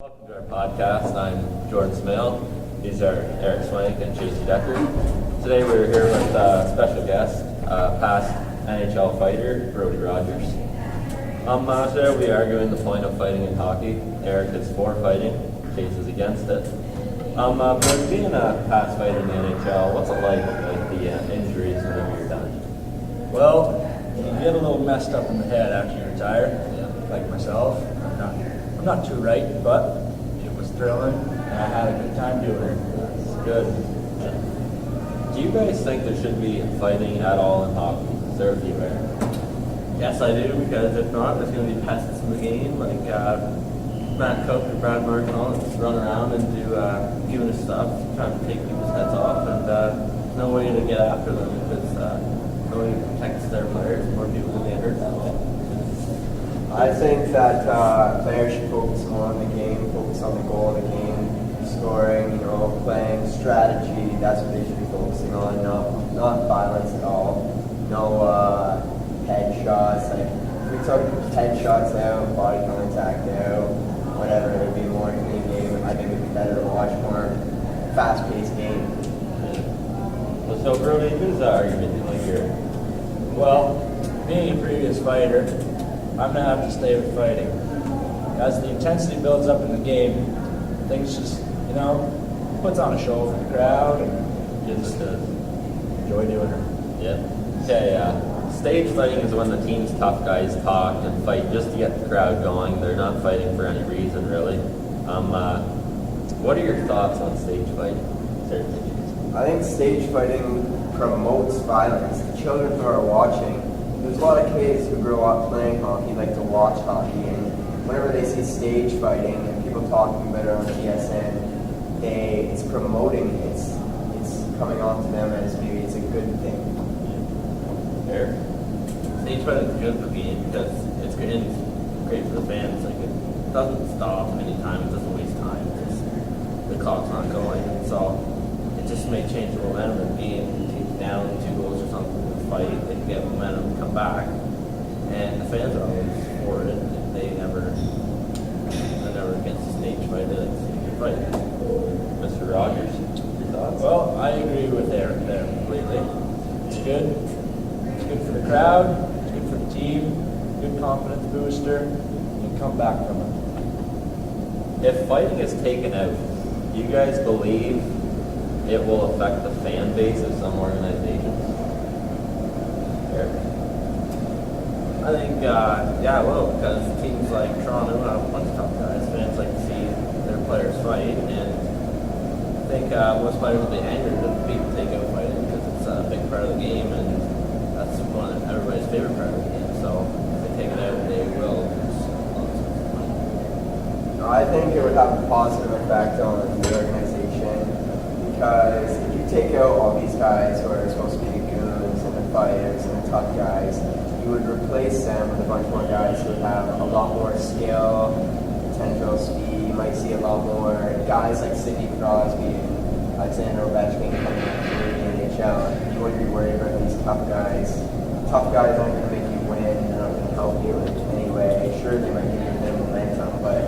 Welcome to our podcast. I'm Jordan Smale. These are Eric Swank and Chase Decker. Today we're here with a special guest, past NHL fighter, Brodie Rogers. Today we are arguing the point of fighting in hockey. Eric is for fighting, Chase is against it. But being a past fighter in the NHL, what's it like the injuries whenever you're done? Well, you get a little messed up in the head after you retire, like myself. I'm not too right, but it was thrilling, and I had a good time doing it. It's good. Do you guys think there should be fighting at all in hockey? Is there a view there? Yes, I do, because if not, there's going to be pests in the game, like Matt Cook and Brad Martinell just run around and do giving us stuff, trying to take people's heads off, and no way to get after them because nobody protects their players. More people will get hurt that way. I think that players should focus more on the game, focus on the goal of the game, scoring, playing strategy. That's what they should be focusing on, not violence at all. No headshots. Like if we took headshots out, body contact out, whatever, it would be a more clean game. I think it'd be better to watch more fast-paced game. Well, so Brodie, who's the argument you like here? Well, being a previous fighter, I'm going to have to stay with fighting. As the intensity builds up in the game, things just, puts on a show for the crowd and you just enjoy doing it. Yeah. Okay, stage fighting is when the team's tough guys talk and fight just to get the crowd going. They're not fighting for any reason, really. What are your thoughts on stage fighting? I think stage fighting promotes violence. The children who are watching, there's a lot of kids who grow up playing hockey, like to watch hockey, and whenever they see stage fighting and people talking about it on TSN, it's promoting, it's coming on to them as maybe it's a good thing. Eric? Stage fighting is good for the game because it's great, and it's great for the fans. Like it doesn't stop anytime, it doesn't waste time because the clock's not going. So it just may change the momentum of being down 2 goals or something in the fight. They can get momentum, come back, and the fans are always for it. They're never against the stage fight. They like to see the fight. Mr. Rogers, your thoughts? Well, I agree with Eric there completely. It's good. It's good for the crowd. It's good for the team. Good confidence booster. You can come back from it. If fighting is taken out, do you guys believe it will affect the fan base of some organizations? Eric? I think, yeah, it will, because teams like Toronto have a bunch of tough guys. Fans like to see their players fight, and I think most players will be angry that people take out fighting because it's a big part of the game, and that's one of everybody's favorite part of the game. So if they take it out, they will lose lots of money. I think it would have a positive effect on the organization because if you take out all these guys who are supposed to be the goons and the fighters and the tough guys, you would replace them with a bunch more guys who would have a lot more skill, potential speed. You might see a lot more guys like Sidney Crosby and Alexander Ovechkin coming up through the NHL. You wouldn't be worried about these tough guys. Tough guys aren't going to make you win. They're not going to help you in any way. Sure, they might give you a bit of momentum, but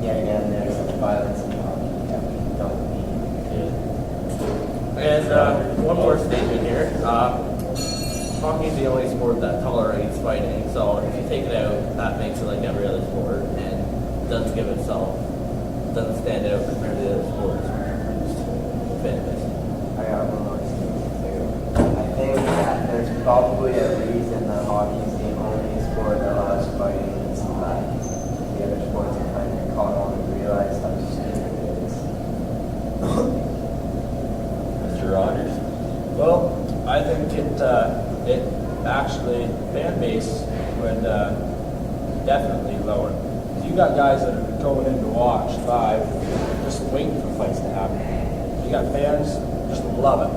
yet again, there's such violence in hockey that we don't need. And one more statement here. Hockey is the only sport that tolerates fighting, so if you take it out, that makes it like every other sport, and doesn't stand out compared to the other sports. I got one more thing too. I think that there's probably a reason that hockey is the only sport that allows fighting in this life. The other sports are kind of caught on and realize how stupid it is. Mr. Rogers? Well, I think it actually, fan base would definitely lower. You got guys that are going in to watch live, just waiting for fights to happen. You got fans just love it.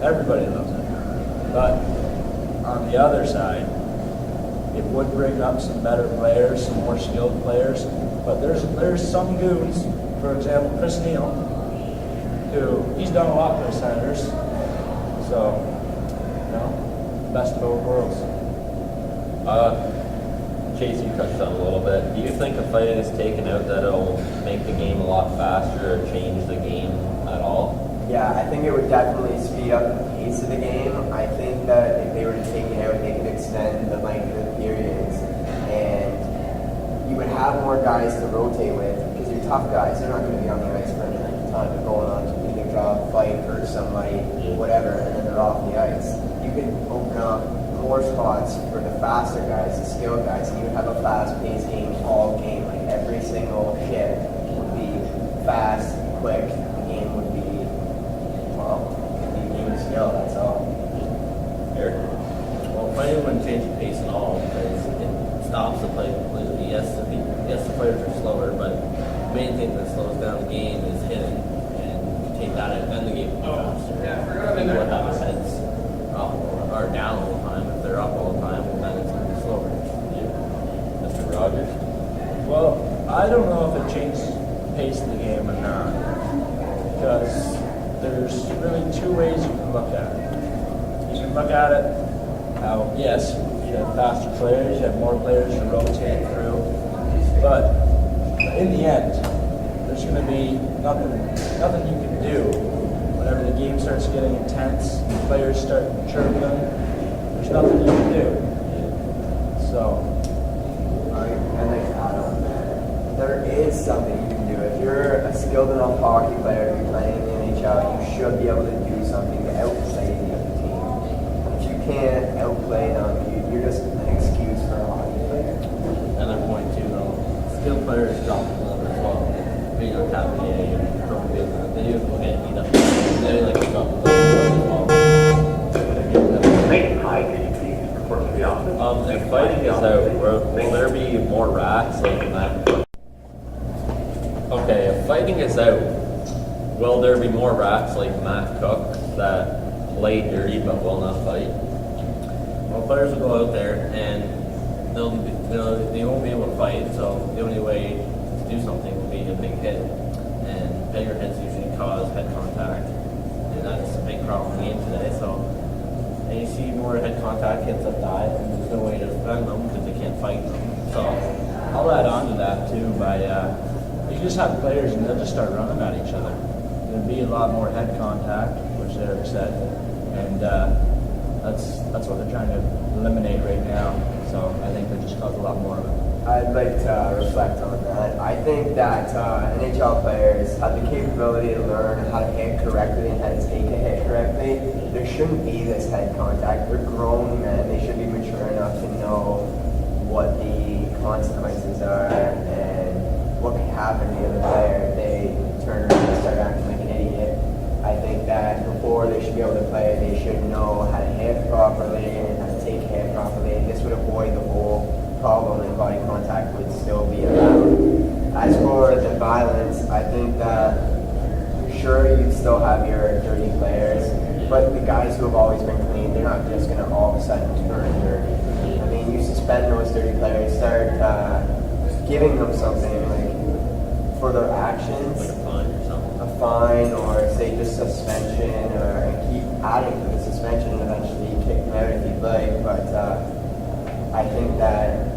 Everybody loves it. But on the other side, it would bring up some better players, some more skilled players. But there's some goons, for example, Chris Neal, who he's done a lot for the Senators. So, best of both worlds. Chase, you touched on a little bit. Do you think if fighting is taken out that it'll make the game a lot faster or change the game at all? Yeah, I think it would definitely speed up the pace of the game. I think that if they were to take it out, they could extend the length of the periods, and you would have more guys to rotate with, because your tough guys, they're not going to be on the ice for any length of time. They're going on to do their job, fight, hurt somebody, whatever, and then they're off the ice. You could open up more spots for the faster guys, the skilled guys, and you would have a fast-paced game all game. Like every single hit would be fast, quick. The game would be, well, it could be a game of skill. That's all. Eric? Well, fighting wouldn't change the pace at all because it stops the play completely. Yes, the players are slower, but the main thing that slows down the game is hitting, and you take that out, then the game will be faster. People would have their heads up or down all the time. If they're up all the time, then it's going to be slower. Mr. Rogers? Well, I don't know if it changed the pace of the game or not, because there's really two ways you can look at it. You can look at it how, yes, you have faster players, you have more players to rotate through, but in the end, there's going to be nothing you can do. Whenever the game starts getting intense, the players start chirping, there's nothing you can do. So, And like add on that, there is something you can do. If you're a skilled enough hockey player to be playing in the NHL, you should be able to do something to outplay the other team. If you can't outplay them, you're just an excuse for a hockey player. Another point too, though, skilled players drop the level as well. Video Cavalier and Chrome they do get beat up. They like to drop the level as well. Main high, can you please report to the office? If fighting is out, will there be more rats like Matt Cook? Okay, if fighting is out, will there be more rats like Matt Cook that play dirty but will not fight? Well, players will go out there and they won't be able to fight, so the only way to do something will be a big hit. And bigger hits usually cause head contact, and that's a big problem in the game today. So, and you see more head contact hits that die, and there's no way to defend them because they can't fight them. So, I'll add on to that too by you just have players and they'll just start running at each other. There'll be a lot more head contact, which Eric said, and that's what they're trying to eliminate right now. So I think they just cause a lot more of it. I'd like to reflect on that. I think that NHL players have the capability to learn how to hit correctly and how to take a hit correctly. There shouldn't be this head contact. They're grown men. They should be mature enough to know what the consequences are and what can happen to the other player if they turn around and start acting like an idiot. I think that before they should be able to play, they should know how to hit properly and how to take a hit properly. This would avoid the whole problem and body contact would still be allowed. As for the violence, I think that sure you still have your dirty players, but the guys who have always been clean, they're not just going to all of a sudden turn dirty. I mean, you suspend those dirty players, start giving them something like for their actions, like a fine or something. a fine or say just suspension, or keep adding to the suspension and eventually kick them out if you'd like. But I think that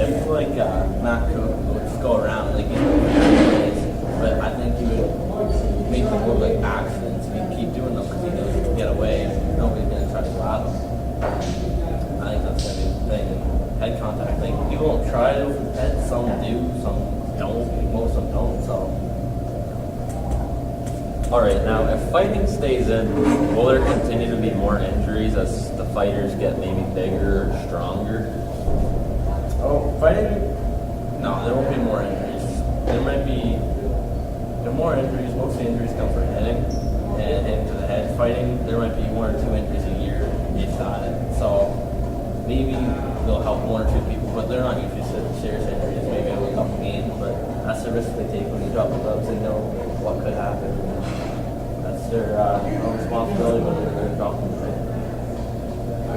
If like Matt Cook would just go around like plays, but I think he would make them look like accidents if he keep doing them because he knows he can get away. Nobody's gonna try to grab him. I think that's gonna be the thing. And head contact, like people won't try to with head. Some do, some don't. Most of them don't. So All right, now if fighting stays in, will there continue to be more injuries as the fighters get maybe bigger or stronger? Oh, fighting? no, there won't be more injuries. There might be more injuries. Most of the injuries come from hitting and hitting to the head. Fighting, there might be 1 or 2 injuries a year if got it. So maybe they'll help 1 or 2 people, but they're not usually serious injuries. Maybe a couple games, but that's the risk they take when they drop the gloves. They know what could happen. That's their own responsibility when they're dropping the thing.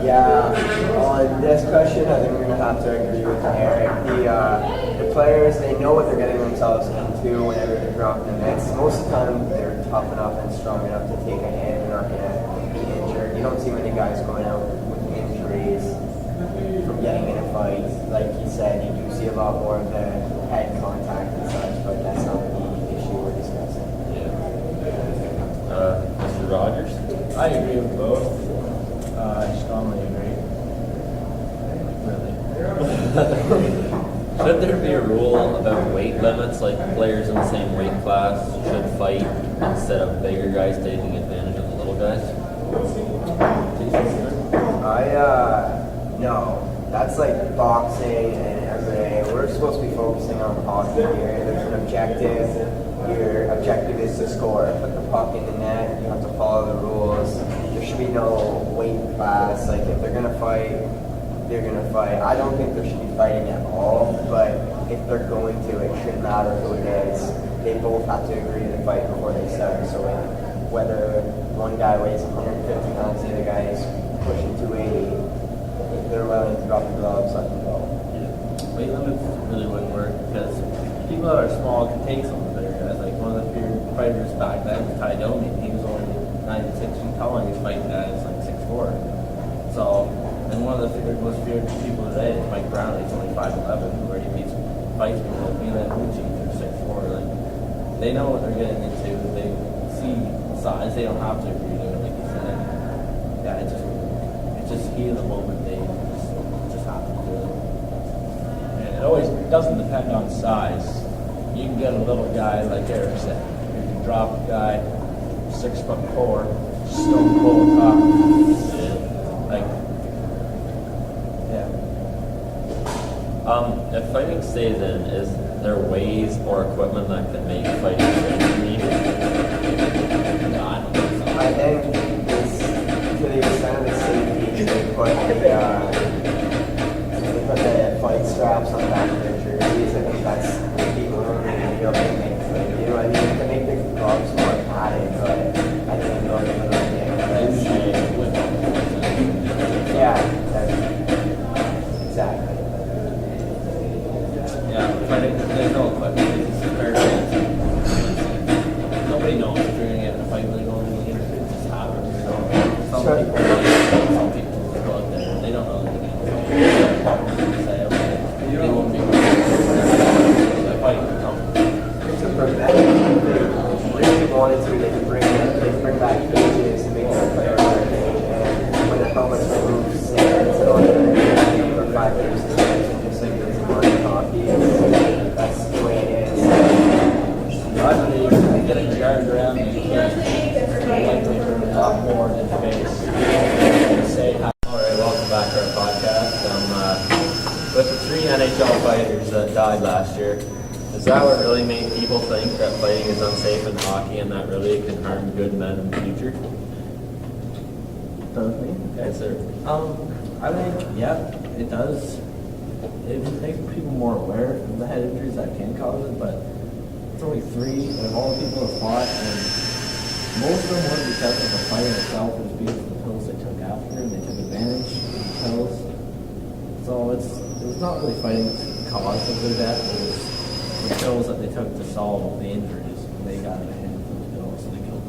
yeah, on this question, I think we're going to have to agree with Eric. The players, they know what they're getting themselves into whenever they're dropping the mitts. Most of the time, they're tough enough and strong enough to take a hit. They're not going to be injured. You don't see many guys going out injuries from getting in a fight. Like you said, you do see a lot more of the head contact and such, but that's not the issue we're discussing. Mr. Rogers? I agree with both. I strongly agree. Really. Should there be a rule about weight limits, like players in the same weight class should fight instead of bigger guys taking advantage of the little guys? No. That's like boxing and MMA. We're supposed to be focusing on hockey here. There's an objective. Your objective is to score. Put the puck in the net. You have to follow the rules. There should be no weight class. Like if they're gonna fight, they're gonna fight. I don't think there should be fighting at all. But if they're going to, it shouldn't matter who it is. They both have to agree to fight before they start. So whether one guy weighs 150 pounds, the other guy is pushing 280. If they're willing to drop the gloves, let them go. Weight limits really wouldn't work because people that are small can take some of the bigger guys. Like one of the feared fighters back then, Ty Domi, he was only 96 feet tall and he's fighting guys like 6'4". So, and one of the most feared people today is Mike Brown. He's only 5'11", where he fights people like Milan Lucic who's 6'4". Like they know what they're getting into. They see size. They don't have to agree to it, like you said. Yeah, it's just heat of the moment. They just have to do it. And it always doesn't depend on size. You can get a little guy like Eric said. You can drop a guy 6'4", stone cold top. Like, yeah. If fighting stays in, is there ways or equipment that can make fighting safe? No, I don't think so. I think it's to the extent of the safety, they put the fight straps on the back of their jerseys. I think that's people who are really able to make it. You know what I mean? To make the gloves more padded, but I think they're going to yeah, exactly. Yeah, but there's no equipment. It's just very nobody knows if you're gonna get in a fight really going to it just happens. You know? Some people go out there, they don't know they're gonna say, okay, they won't be the fight, you know? To prevent it, if they really wanted to, they could bring back cages and make their players wear a cage. And when the helmets remove stands and all that, for 5 years, and just like there's a market hockey, that's the way it is. I believe getting guarded around the cage likely hurt a lot more than face. Say how. All right, welcome back to our podcast. With the 3 NHL fighters that died last year, is that what really made people think that fighting is unsafe in hockey and that really can harm good men in the future? Does me? Yes, sir. I think, yeah, it does. It makes people more aware of the head injuries that can cause it, but it's only 3 of all the people that fought, and most of them weren't because of the fight itself. It was because of the pills they took after, and they took advantage of the pills. So it was not really fighting the cause of their death. It was the pills that they took to solve the injuries. And they got in the hands of those pills, so they killed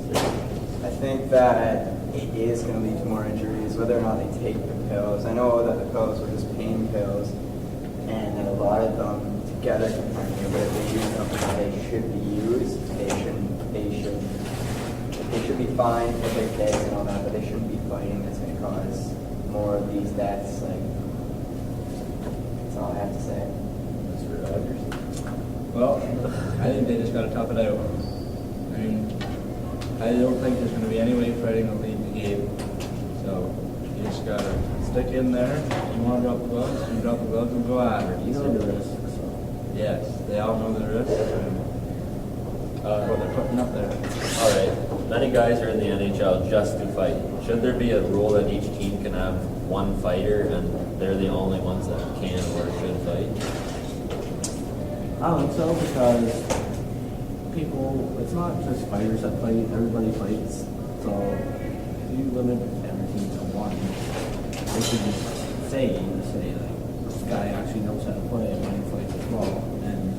them. I think that it is going to lead to more injuries, whether or not they take the pills. I know that the pills were just pain pills, and that a lot of them together continue, but if they use them how they should be used, they should be fined for their kids and all that, but they shouldn't be fighting. That's going to cause more of these deaths. Like, that's all I have to say. Mr. Rogers? Well, I think they just got to tough it out. I mean, I don't think there's going to be any way fighting will lead the game. So you just got to stick in there. You want to drop the gloves, you drop the gloves and go after it. You know the risk, so. Yes, they all know the risk and what they're putting up there. All right. Many guys are in the NHL just to fight. Should there be a rule that each team can have one fighter and they're the only ones that can or should fight? I don't think so, because people, it's not just fighters that fight, everybody fights. So if you limit everything to one, they should just say like, this guy actually knows how to play when he fights as well. And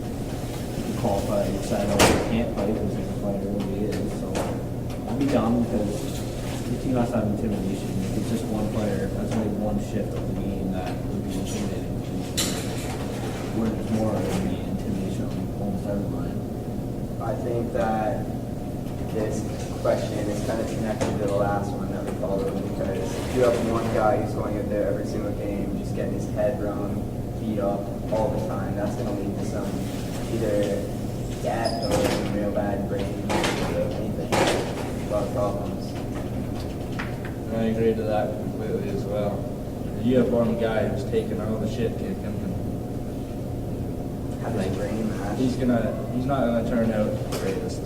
you can qualify, decide, oh, he can't fight because he's a fighter, who he is. So I'd be dumb because the team has to have intimidation. If it's just one player, that's only one shift of the game that would be intimidating. Where there's more, it would be intimidation on almost everybody. I think that this question is kind of connected to the last one that we followed, because if you have one guy who's going out there every single game, just getting his head run, beat up all the time, that's going to lead to some either death or some real bad brain or anything. A lot of problems. And I agree to that completely as well. If you have one guy who's taking all the shit kicking, Have his brain mash. he's not gonna turn out the greatest.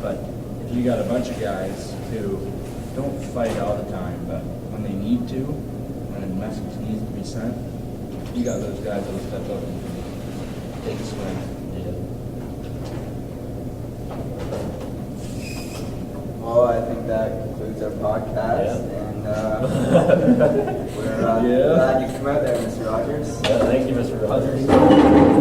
But if you got a bunch of guys who don't fight all the time, but when they need to, when a message needs to be sent, you got those guys that'll step up and take a swing. Well, I think that concludes our podcast, and we're Yeah. glad you came out there, Mr. Rogers. Yeah, thank you, Mr. Rogers.